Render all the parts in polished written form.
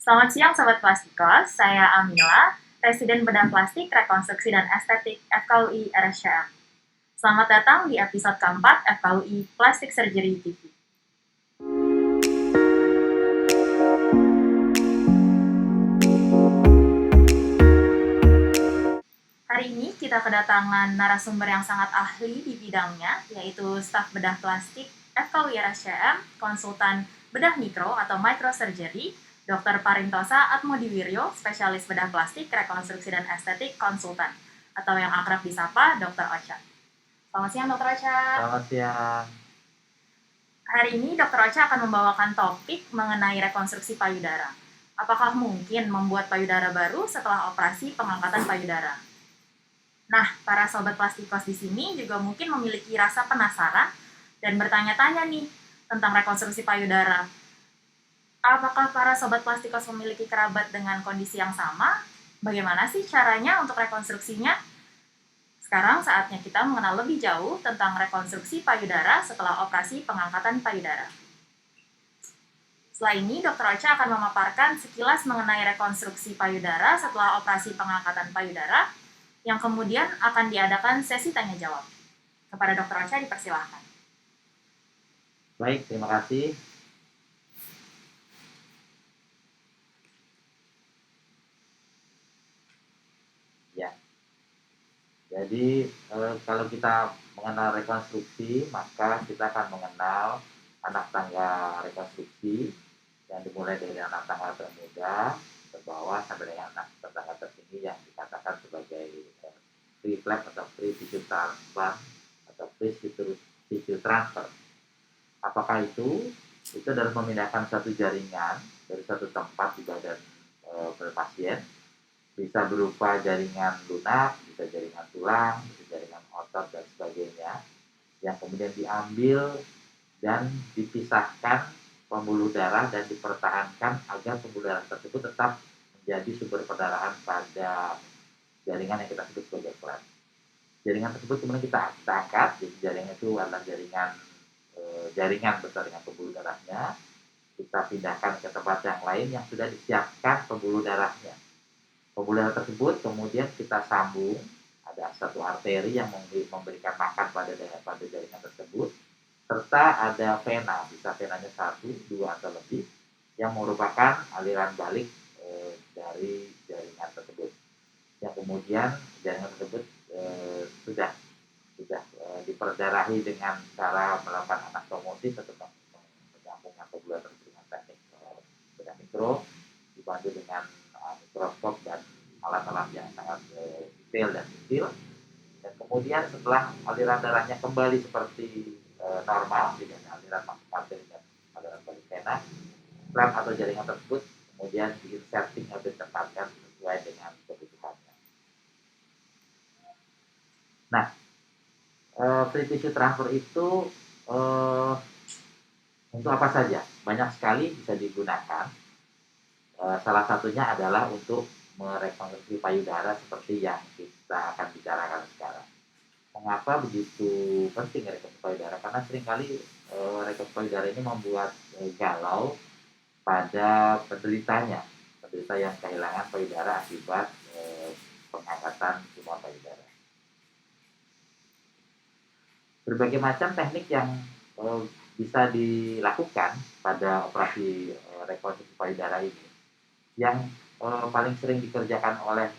Selamat siang Sobat Plastikos, saya Amila, Residen Bedah Plastik, Rekonstruksi dan Estetik FKUI RSCM. Selamat datang di episode keempat FKUI Plastic Surgery TV. Hari ini kita kedatangan narasumber yang sangat ahli di bidangnya, yaitu staf bedah plastik FKUI RSCM, konsultan bedah mikro atau microsurgery, Dr. Parintosa Atmodiwiryo, spesialis bedah plastik, rekonstruksi dan estetik, konsultan, atau yang akrab disapa Dr. Ocha. Selamat siang Dr. Ocha. Selamat siang. Hari ini Dr. Ocha akan membawakan topik mengenai rekonstruksi payudara. Apakah mungkin membuat payudara baru setelah operasi pengangkatan payudara? Nah, para sobat plastikos di sini juga mungkin memiliki rasa penasaran dan bertanya-tanya nih tentang rekonstruksi payudara. Apakah para sobat plastikos memiliki kerabat dengan kondisi yang sama? Bagaimana sih caranya untuk rekonstruksinya? Sekarang saatnya kita mengenal lebih jauh tentang rekonstruksi payudara setelah operasi pengangkatan payudara. Setelah ini, Dr. Ocha akan memaparkan sekilas mengenai rekonstruksi payudara setelah operasi pengangkatan payudara, yang kemudian akan diadakan sesi tanya-jawab. Kepada Dr. Ocha dipersilahkan. Baik, terima kasih. Ya, jadi kalau kita mengenal rekonstruksi, maka kita akan mengenal anak tangga rekonstruksi yang dimulai dari anak tangga termuda ke bawah sampai dengan anak tangga tertinggi yang dikatakan sebagai pre-flap atau pre-tissue transfer atau pre-tissue transfer. Apakah itu? Itu adalah memindahkan satu jaringan dari satu tempat di badan pasien, bisa berupa jaringan lunak, bisa jaringan tulang, bisa jaringan otot dan sebagainya, yang kemudian diambil dan dipisahkan pembuluh darah dan dipertahankan agar pembuluh darah tersebut tetap menjadi sumber perdarahan pada jaringan yang kita sebut sebagai flap. Jaringan tersebut kemudian kita angkat, jadi jaringan itu adalah jaringan besar dengan pembuluh darahnya, kita pindahkan ke tempat yang lain yang sudah disiapkan pembuluh darahnya. Pembuluh darah tersebut kemudian kita sambung, ada satu arteri yang memberikan makan pada jaringan tersebut, serta ada vena, bisa venanya 1, 2 atau lebih, yang merupakan aliran balik dari jaringan tersebut. Yang kemudian jaringan tersebut sudah diperdarahi dengan cara melakukan anastomosis atau menyambungkan pembuluh darah dengan teknik bedah mikro, dibantu dengan mikroskop dan alat-alat yang sangat detail dan kecil. Dan kemudian setelah aliran darahnya kembali seperti normal dengan aliran masuk arteri dan aliran balik vena, flap atau jaringan tersebut kemudian diinserting atau ditempatkan sesuai dengan kebutuhannya. Nah, pre-tissue transfer itu untuk apa saja? Banyak sekali bisa digunakan. Salah satunya adalah untuk merekonstruksi payudara seperti yang kita akan bicarakan sekarang. Mengapa begitu penting rekonstruksi payudara? Karena seringkali rekonstruksi payudara ini membuat galau pada penderitanya, penderita yang kehilangan payudara akibat pengangkatan tumor payudara. Berbagai macam teknik yang bisa dilakukan pada operasi rekonstruksi payudara ini. Yang paling sering dikerjakan oleh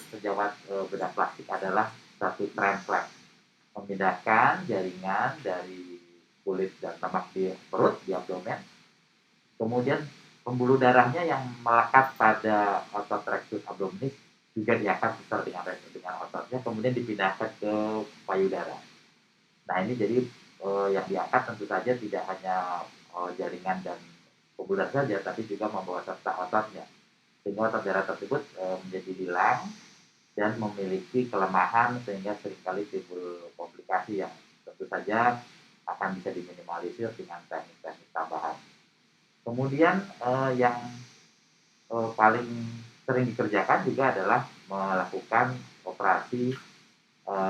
sejawat bedah plastik adalah satu transplant, memindahkan jaringan dari kulit dan lemak di perut, di abdomen, kemudian pembuluh darahnya yang melekat pada otot rectus abdominis juga diangkat beserta dengan ototnya, kemudian dipindahkan ke payudara. Nah, ini jadi yang diangkat tentu saja tidak hanya jaringan dan pembuluh darah saja, tapi juga membawa serta ototnya, sehingga otot darah tersebut menjadi hilang dan memiliki kelemahan sehingga seringkali timbul komplikasi yang tentu saja akan bisa diminimalisir dengan teknik-teknik tambahan. Kemudian yang paling sering dikerjakan juga adalah melakukan operasi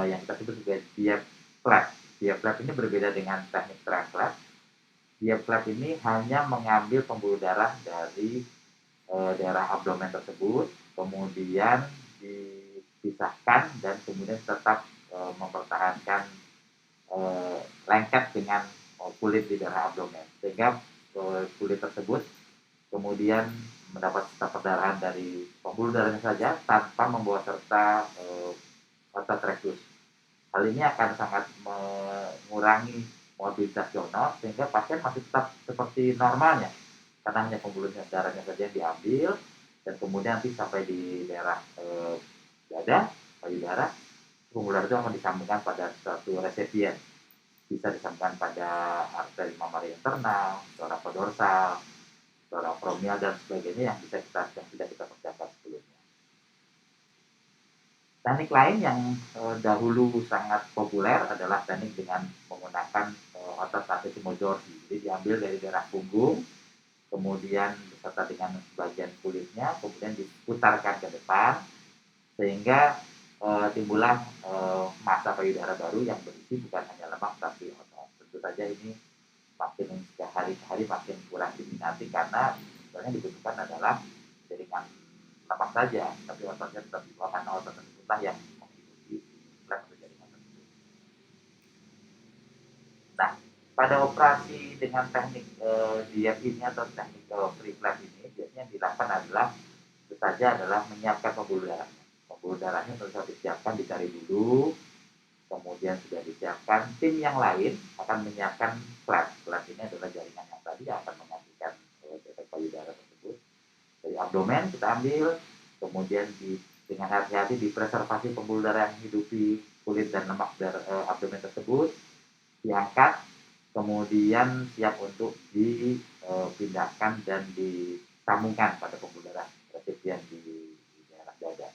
yang kita sebut sebagai DIEP flap. DIEP flap ini berbeda dengan teknik transplant. DIEP flap ini hanya mengambil pembuluh darah dari daerah abdomen tersebut, kemudian dipisahkan dan kemudian tetap mempertahankan lengket dengan kulit di daerah abdomen, sehingga kulit tersebut kemudian mendapat sisa perdarahan dari pembuluh darahnya saja tanpa membawa serta otot rektus. Hal ini akan sangat mengurangi mobilitas donor sehingga pasien masih tetap seperti normalnya karena hanya pembuluh darahnya saja yang diambil dan kemudian nanti sampai di daerah dada, payudara, pembuluh darah itu akan disambungkan pada suatu resepien, bisa disambungkan pada arteri mamari internal, thoracodorsal, thoracoacromial dan sebagainya yang tidak kita kerjakan sebelumnya. Teknik lain yang dahulu sangat populer adalah teknik dengan menggunakan otot trapezius majorsi. Jadi diambil dari daerah punggung, kemudian beserta dengan bagian kulitnya, kemudian diputarkan ke depan, sehingga timbullah massa payudara baru yang berisi bukan hanya lemak tapi otot. Tentu saja ini makin hari ke hari makin kurang diminati karena sebenarnya dibutuhkan adalah jaringan lemak saja, tapi ototnya tetap di bawah karena otot tersebutlah yang mengikuti flap atau jaringan tersebut. Nah, pada operasi dengan teknik diet ini atau teknik free flap ini, biasanya yang dilakukan adalah itu saja adalah menyiapkan pembuluh darahnya. Pembuluh darahnya harus disiapkan, dicari dulu, kemudian sudah disiapkan, tim yang lain akan menyiapkan flap. Flap ini adalah jaringan yang tadi yang akan mengantikan defek payudara tersebut. Dari abdomen kita ambil, kemudian dengan hati-hati dipreservasi pembuluh darah yang menghidupi kulit dan lemak abdomen tersebut, diangkat, kemudian siap untuk dipindahkan dan disambungkan pada pembuluh darah resipien di daerah dada.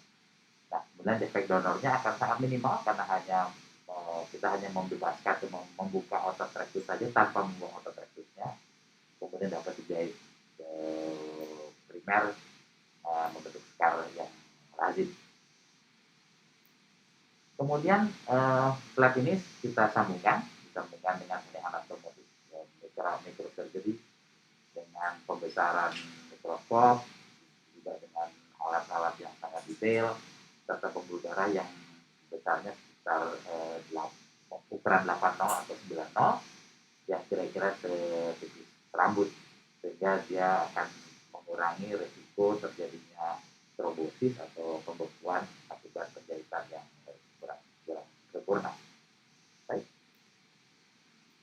Nah, kemudian defek donornya akan sangat minimal karena kita hanya membebaskan atau membuka otot rektus saja tanpa membuang otot rektusnya, kemudian dapat dijahit primer membentuk skar yang lazim. Kemudian flap ini kita disambungkan dengan anatomosis secara microsurgery dengan pembesaran mikroskop, juga dengan alat-alat yang sangat detail, serta pembuluh darah yang besarnya sekitar ukuran 80 atau 90 yang kira-kira setipis rambut, sehingga dia akan mengurangi risiko terjadinya trombosis atau pembekuan akibat penjahitan yang kurang sempurna. Baik.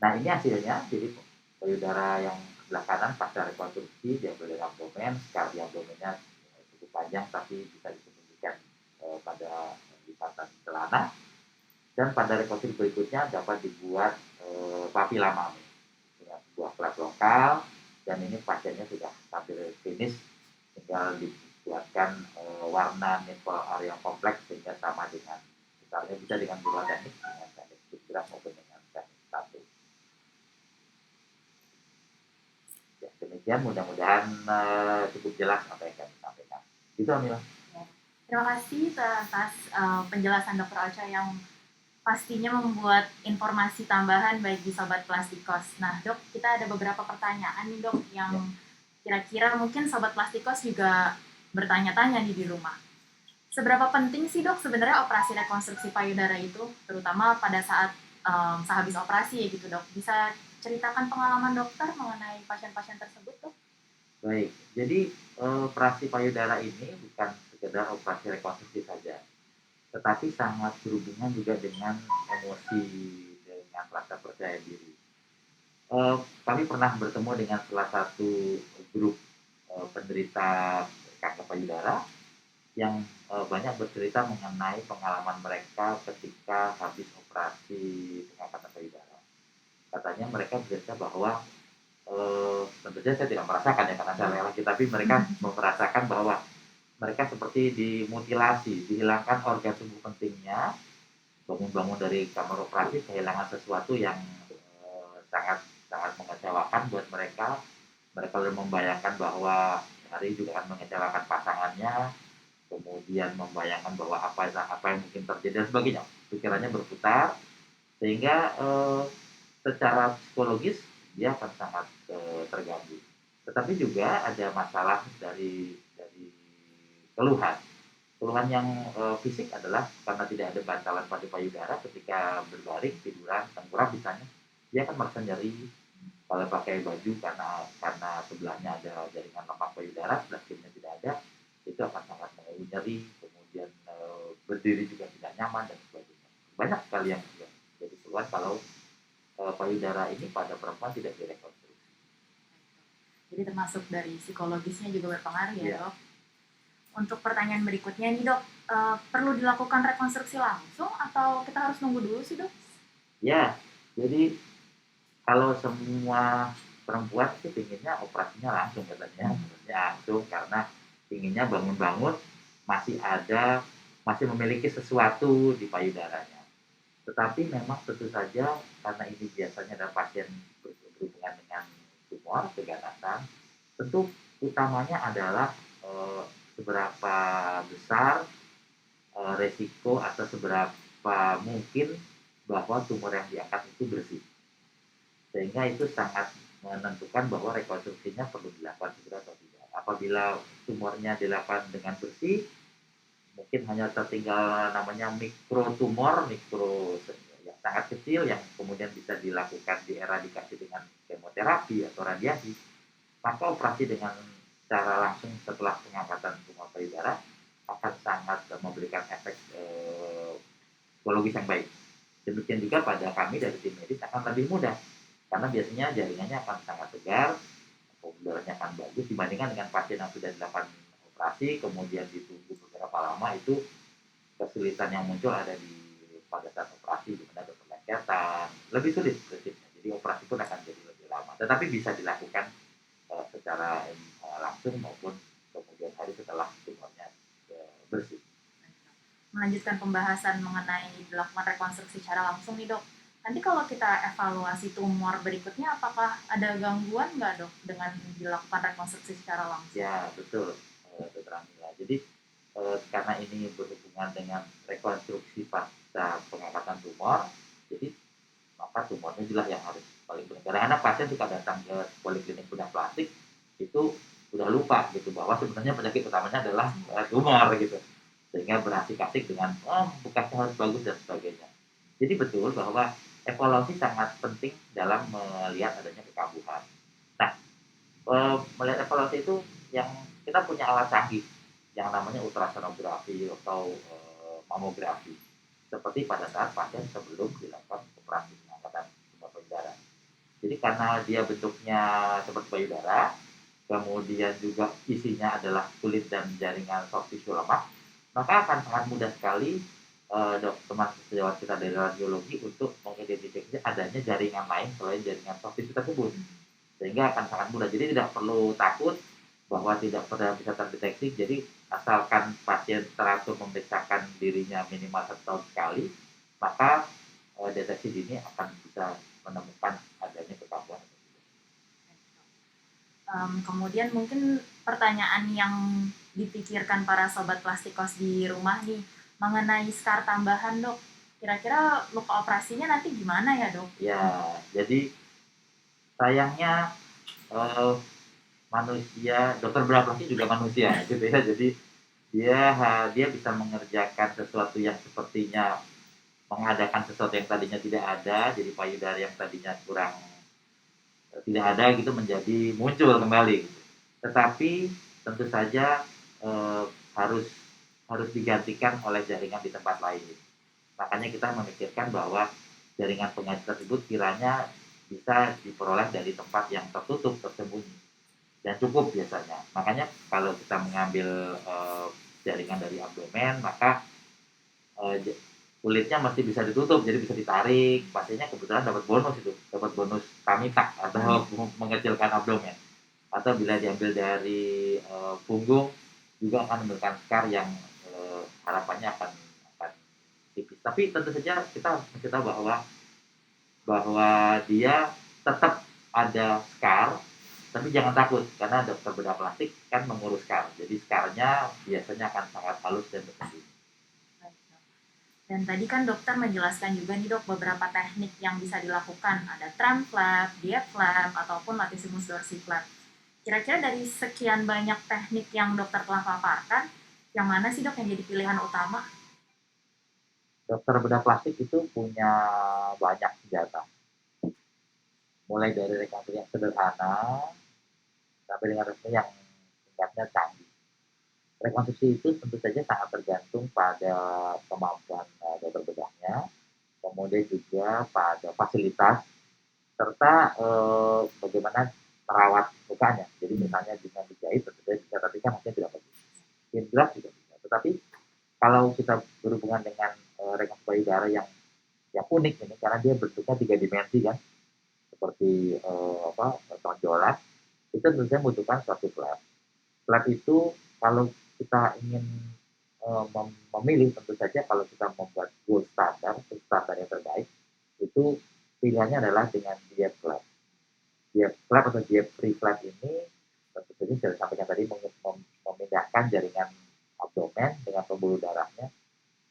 Nah, ini hasilnya. Jadi payudara yang sebelah kanan pasca rekonstruksi diambil dari abdomen, skar di abdomennya cukup panjang tapi bisa disembunyikan pada lipatan celana, dan pada rekonstruksi berikutnya dapat dibuat papilama dengan sebuah flap lokal, dan ini pasiennya sudah hampir finish, tinggal dibuatkan warna nipple area kompleks sehingga sama dengan misalnya bisa dengan dua teknik, dengan teknik subgraf maupun dengan teknik satu. Ya, demikian mudah-mudahan cukup jelas apa yang kami sampaikan. Gitu, Amila. Terima kasih atas penjelasan Dr. Ocha yang pastinya membuat informasi tambahan bagi Sobat Plastikos. Nah, Dok, kita ada beberapa pertanyaan nih, Dok, yang kira-kira mungkin Sobat Plastikos juga bertanya-tanya nih di rumah. Seberapa penting sih, Dok, sebenarnya operasi rekonstruksi payudara itu, terutama pada saat sehabis operasi ya gitu, Dok? Bisa ceritakan pengalaman dokter mengenai pasien-pasien tersebut, Dok? Baik, jadi operasi payudara ini bukan sekedar operasi rekonstruksi saja, tetapi sangat berhubungan juga dengan emosi, dengan rasa percaya diri. Kami pernah bertemu dengan salah satu grup penderita kanker payudara yang banyak bercerita mengenai pengalaman mereka ketika habis operasi pengangkatan payudara. Katanya mereka bercerita bahwa tentu saja saya tidak merasakan ya karena saya lelaki, tapi mereka merasakan bahwa mereka seperti dimutilasi, dihilangkan organ tubuh pentingnya, bangun-bangun dari kamar operasi kehilangan sesuatu yang sangat sangat mengecewakan buat mereka. Mereka sudah membayangkan bahwa hari juga akan mengecewakan pasangannya, kemudian membayangkan bahwa apa yang mungkin terjadi dan sebagainya. Pikirannya berputar sehingga secara psikologis dia akan sangat terganggu. Tetapi juga ada masalah dari keluhan. Keluhan yang fisik adalah karena tidak ada bantalan pada payudara ketika berbaring, tiduran, tengkurap misalnya, dia akan merasa nyeri. Kalau pakai baju karena sebelahnya ada jaringan lemak payudara, sebelah kirinya tidak ada, itu akan sangat nyeri, kemudian berdiri juga tidak nyaman dan sebagainya. Banyak sekali yang jadi keluhan kalau payudara ini pada perempuan tidak direkonstruksi. Jadi termasuk dari psikologisnya juga berpengaruh ya, Iya. Dok. Untuk pertanyaan berikutnya nih, Dok, perlu dilakukan rekonstruksi langsung atau kita harus nunggu dulu sih, Dok? Ya, jadi kalau semua perempuan sih pinginnya operasinya langsung katanya, langsung karena pinginnya bangun-bangun masih memiliki sesuatu di payudaranya. Tetapi memang tentu saja karena ini biasanya adalah pasien berhubungan dengan tumor, keganasan, tentu utamanya adalah seberapa besar resiko atau seberapa mungkin bahwa tumor yang diangkat itu bersih. Sehingga itu sangat menentukan bahwa rekonstruksinya perlu dilakukan segera atau tidak. Apabila tumornya dilakukan dengan bersih, mungkin hanya tertinggal namanya mikrotumor, yang sangat kecil yang kemudian bisa dilakukan dieradikasi dengan kemoterapi atau radiasi, maka operasi dengan cara langsung setelah pengangkatan tumor payudara akan sangat memberikan efek psikologis yang baik. Demikian juga pada kami dari tim medis akan lebih mudah karena biasanya jaringannya akan sangat tegar, payudaranya akan bagus dibandingkan dengan pasien yang sudah dilakukan operasi kemudian ditunggu beberapa lama. Itu kesulitan yang muncul ada pada saat operasi di mana ada pengesetan, lebih sulit prinsipnya. Jadi operasi pun akan jadi lebih lama, tetapi bisa dilakukan secara langsung maupun kemudian hari setelah tumornya bersih. Melanjutkan pembahasan mengenai dilakukan rekonstruksi secara langsung nih, Dok. Nanti kalau kita evaluasi tumor berikutnya, apakah ada gangguan nggak, Dok, dengan dilakukan rekonstruksi secara langsung? Ya, betul, Dr. Amila. Jadi karena ini berhubungan dengan rekonstruksi pasca pengangkatan tumor, jadi maka tumornya jelas yang harus paling benar. Kadang-kadang pasien suka datang ke poliklinik bedah plastik itu udah lupa gitu bahwa sebenarnya penyakit utamanya adalah tumor gitu, sehingga berasik-asik dengan bekasnya harus bagus dan sebagainya. Jadi betul bahwa evaluasi sangat penting dalam melihat adanya kekambuhan. Nah, melihat evaluasi itu yang kita punya alat canggih yang namanya ultrasonografi atau mamografi, seperti pada saat pasien sebelum dilakukan operasi pengangkatan tumor payudara. Jadi karena dia bentuknya seperti payudara, kemudian juga isinya adalah kulit dan jaringan soft tissue lemak, maka akan sangat mudah sekali teman sejawat kita dari radiologi untuk mengidentifikasi adanya jaringan lain selain jaringan soft tissue tersebut. Sehingga akan sangat mudah. Jadi tidak perlu takut bahwa tidak pernah bisa terdeteksi. Jadi asalkan pasien teratur memeriksakan dirinya minimal 1 tahun sekali, maka deteksi dini akan bisa menemukan adanya kekambuhan. Kemudian mungkin pertanyaan yang dipikirkan para sobat plastikos di rumah nih mengenai scar tambahan, Dok. Kira-kira luka operasinya nanti gimana ya, Dok? Ya, jadi sayangnya manusia, dokter bedah plastik juga manusia gitu ya. Jadi dia bisa mengerjakan sesuatu yang sepertinya mengadakan sesuatu yang tadinya tidak ada, jadi payudara yang tadinya kurang tidak ada gitu menjadi muncul kembali. Tetapi tentu saja eh, harus harus digantikan oleh jaringan di tempat lain. Makanya kita memikirkan bahwa jaringan pengganti tersebut kiranya bisa diperoleh dari tempat yang tertutup, tersembunyi, dan cukup biasanya. Makanya kalau kita mengambil jaringan dari abdomen, maka kulitnya masih bisa ditutup, jadi bisa ditarik. Pastinya kebetulan dapat bonus kamita atau mengecilkan abdomen. Atau bila diambil dari punggung juga akan memberikan scar yang harapannya akan tipis. Tapi tentu saja kita bahwa dia tetap ada scar, tapi jangan takut karena dokter bedah plastik kan mengurus scar. Jadi scarnya biasanya akan sangat halus dan bersembunyi. Dan tadi kan dokter menjelaskan juga nih, Dok, beberapa teknik yang bisa dilakukan. Ada tram flap, diet flap, ataupun latissimus dorsi flap. Kira-kira dari sekian banyak teknik yang dokter telah paparkan, Yang mana sih dok yang jadi pilihan utama? Dokter bedah plastik itu punya banyak senjata, mulai dari rekonstruksi yang sederhana sampai dengan rekonstruksi yang tingkatnya canggih. Rekonstruksi itu tentu saja sangat tergantung pada kemampuan dokter bedahnya, kemudian juga pada fasilitas serta bagaimana merawat lukanya. Jadi misalnya dengan dijahit tentu saja bisa, tapi kan maksudnya tidak bagus. Indra juga bisa. Tetapi kalau kita berhubungan dengan rekonstruksi payudara yang unik ini karena dia bentuknya tiga dimensi kan, seperti tonjolan, itu tentu saja membutuhkan suatu flap. Flap itu kalau kita ingin memilih tentu saja kalau kita membuat gold standar yang terbaik, itu pilihannya adalah dengan diet flap. Diet flap atau diet free flap ini tentu saja saya sampaikan tadi memindahkan jaringan abdomen dengan pembuluh darahnya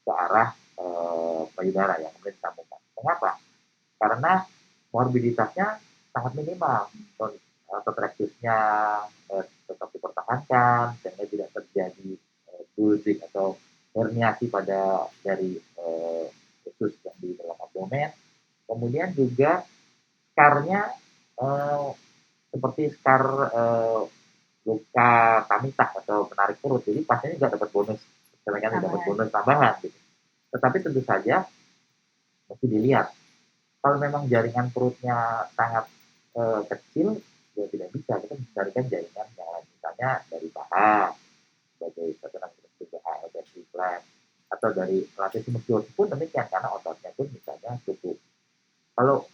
ke arah payudara yang kemudian disambungkan. Mengapa? Karena morbiditasnya sangat minimal. Kontraktusnya tetap dipertahankan sehingga tidak terjadi bulging atau herniasi pada dari usus yang di dalam abdomen. Kemudian juga skarnya seperti skar luka kamitak atau penarik perut. Jadi pasiennya juga dapat bonus, misalnya dapat bonus tambahan gitu. Tetapi tentu saja mesti dilihat kalau memang jaringan perutnya sangat kecil, ya tidak bisa. Kita mencarikan jaringan yang lain, misalnya dari paha sebagai sasaran pencegahan operasi plan, atau dari latissimus dorsi pun demikian karena ototnya pun misalnya cukup. Kalau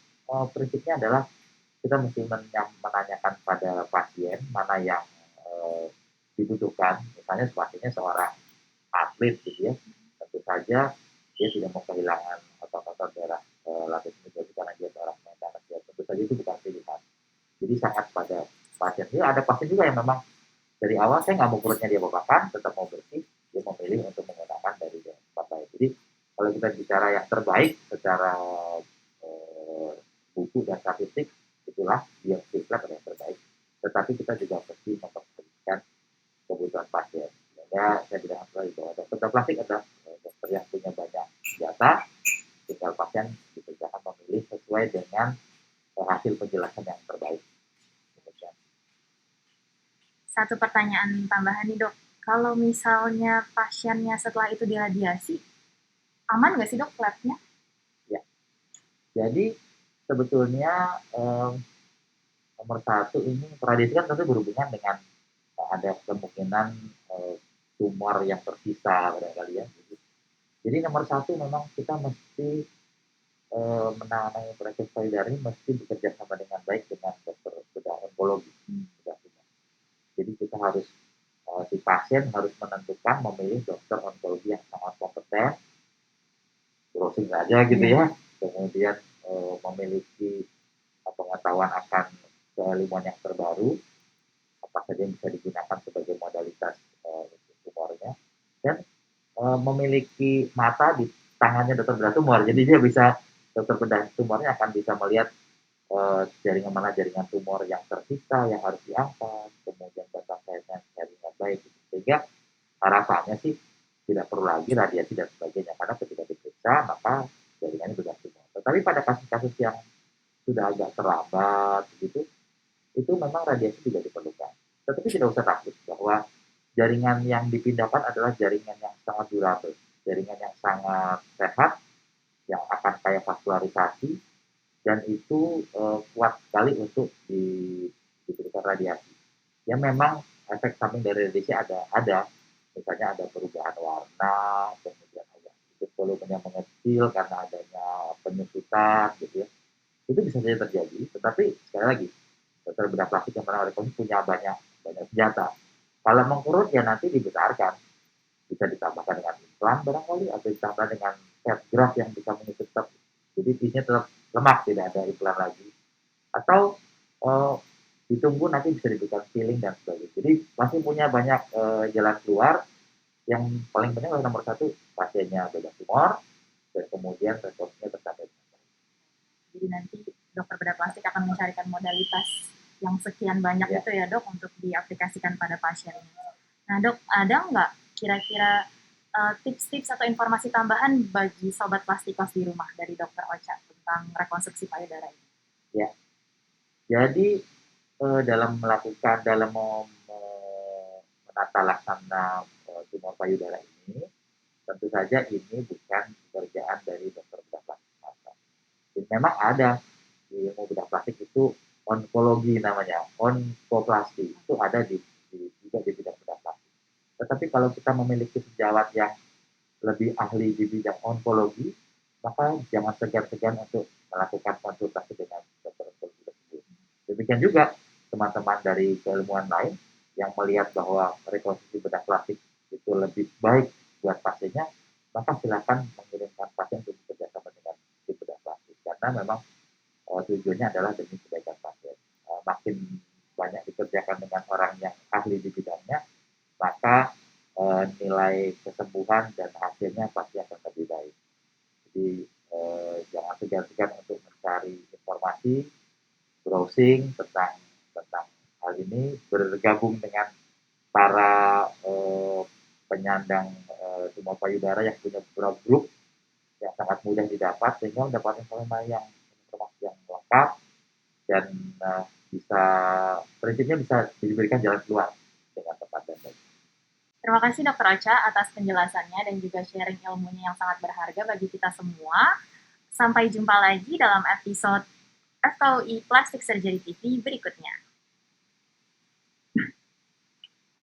prinsipnya adalah kita mesti menanyakan pada pasien mana yang dibutuhkan. Misalnya pasiennya seorang atlet gitu ya, tentu saja dia tidak mau kehilangan otot-otot daerah lapis meninjau karena dia seorang maintenance, ya tentu saja itu bukan pilihan. Jadi sangat pada pasien. Jadi ada pasien juga yang memang dari awal saya nggak mau perutnya dia bakakan, tetap mau bersih, dia memilih untuk menggunakan dari tempat lain. Jadi kalau kita bicara yang terbaik secara buku dan statistik, itulah dia lab yang terbaik. Tetapi kita juga mesti memperhatikan kebutuhan pasien. Sehingga saya bilang lagi bahwa dokter plastik adalah dokter yang punya banyak senjata, tinggal pasien dipersilakan memilih sesuai dengan hasil penjelasan yang terbaik. Demikian. Satu pertanyaan tambahan nih dok, kalau misalnya pasiennya setelah itu diradiasi, aman nggak sih dok labnya? Ya, jadi sebetulnya nomor satu ini radiasi kan tentu berhubungan dengan ada kemungkinan tumor yang tersisa barangkali ya. Jadi nomor satu memang kita mesti menangani penyakit payudara ini mesti bekerja sama dengan baik dengan dokter bedah onkologi. Jadi kita harus si pasien harus menentukan memilih dokter onkologi yang sangat kompeten, browsing saja gitu ya, kemudian memiliki pengetahuan akan keilmuan yang terbaru, apa saja yang bisa digunakan sebagai modalitas tumornya, dan memiliki mata di tangannya dokter bedah tumor, jadi dia bisa dokter bedah tumornya akan bisa melihat jaringan mana jaringan tumor yang tersisa yang harus diangkat, kemudian batang sayapnya jaringan baik, sehingga harapannya sih tidak perlu lagi radiasi dan sebagainya karena ketika diperiksa maka jaringannya sudah tumor. Tetapi pada kasus-kasus yang sudah agak terlambat gitu, itu memang radiasi juga diperlukan. Tetapi tidak usah takut bahwa jaringan yang dipindahkan adalah jaringan yang sangat durable, jaringan yang sangat sehat, yang akan kaya vaskularisasi, dan itu kuat sekali untuk diberikan radiasi. Ya memang efek samping dari radiasi ada, misalnya ada perubahan warna, kemudian agak sedikit volumenya mengecil karena adanya penyusutan gitu ya. Itu bisa saja terjadi, tetapi sekali lagi dokter bedah plastik yang pernah rekonstruksi punya banyak senjata. Kalau mengkurut ya nanti dibesarkan, bisa ditambahkan dengan implan barangkali atau ditambah dengan fat graft yang bisa mengisi tetap, jadi isinya tetap lemak, tidak ada implan lagi, atau ditunggu nanti bisa diberikan filling dan sebagainya. Jadi masih punya banyak jalan keluar. Yang paling penting adalah nomor satu pasiennya bebas tumor dan kemudian rekonstruksinya tercapai. Jadi nanti dokter bedah plastik akan mencarikan modalitas yang sekian banyak itu ya dok untuk diaplikasikan pada pasiennya. Nah dok, ada nggak kira-kira tips-tips atau informasi tambahan bagi sobat plastikos di rumah dari Dokter Ocha tentang rekonstruksi payudara ini? Ya, jadi dalam menata laksana tumor payudara ini, tentu saja ini bukan pekerjaan dari dokter bedah plastik mata. Memang ada di ilmu bedah plastik itu onkologi namanya, onkoplasti itu ada juga di bidang bedah plastik. Tetapi kalau kita memiliki sejawat yang lebih ahli di bidang onkologi, maka jangan segan-segan untuk melakukan konsultasi dengan dokter onkologi tersebut. Demikian juga teman-teman dari keilmuan lain yang melihat bahwa rekonstruksi bedah plastik itu lebih baik buat pasiennya, maka silakan mengirimkan pasien untuk bekerjasama dengan tim bedah plastik karena memang tujuannya adalah demi kebaikan pasien. Makin banyak dikerjakan dengan orang yang ahli di bidangnya, maka nilai kesembuhan dan hasilnya pasti akan lebih baik. Jadi jangan segan-segan untuk mencari informasi, browsing tentang hal ini, bergabung dengan para penyandang tumor payudara yang punya beberapa grup yang sangat mudah didapat sehingga mendapat informasi yang lengkap dan bisa prinsipnya bisa diberikan jalan keluar dengan tepat dan baik. Terima kasih Dokter Ocha atas penjelasannya dan juga sharing ilmunya yang sangat berharga bagi kita semua. Sampai jumpa lagi dalam episode FKUI Plastic Surgery TV berikutnya.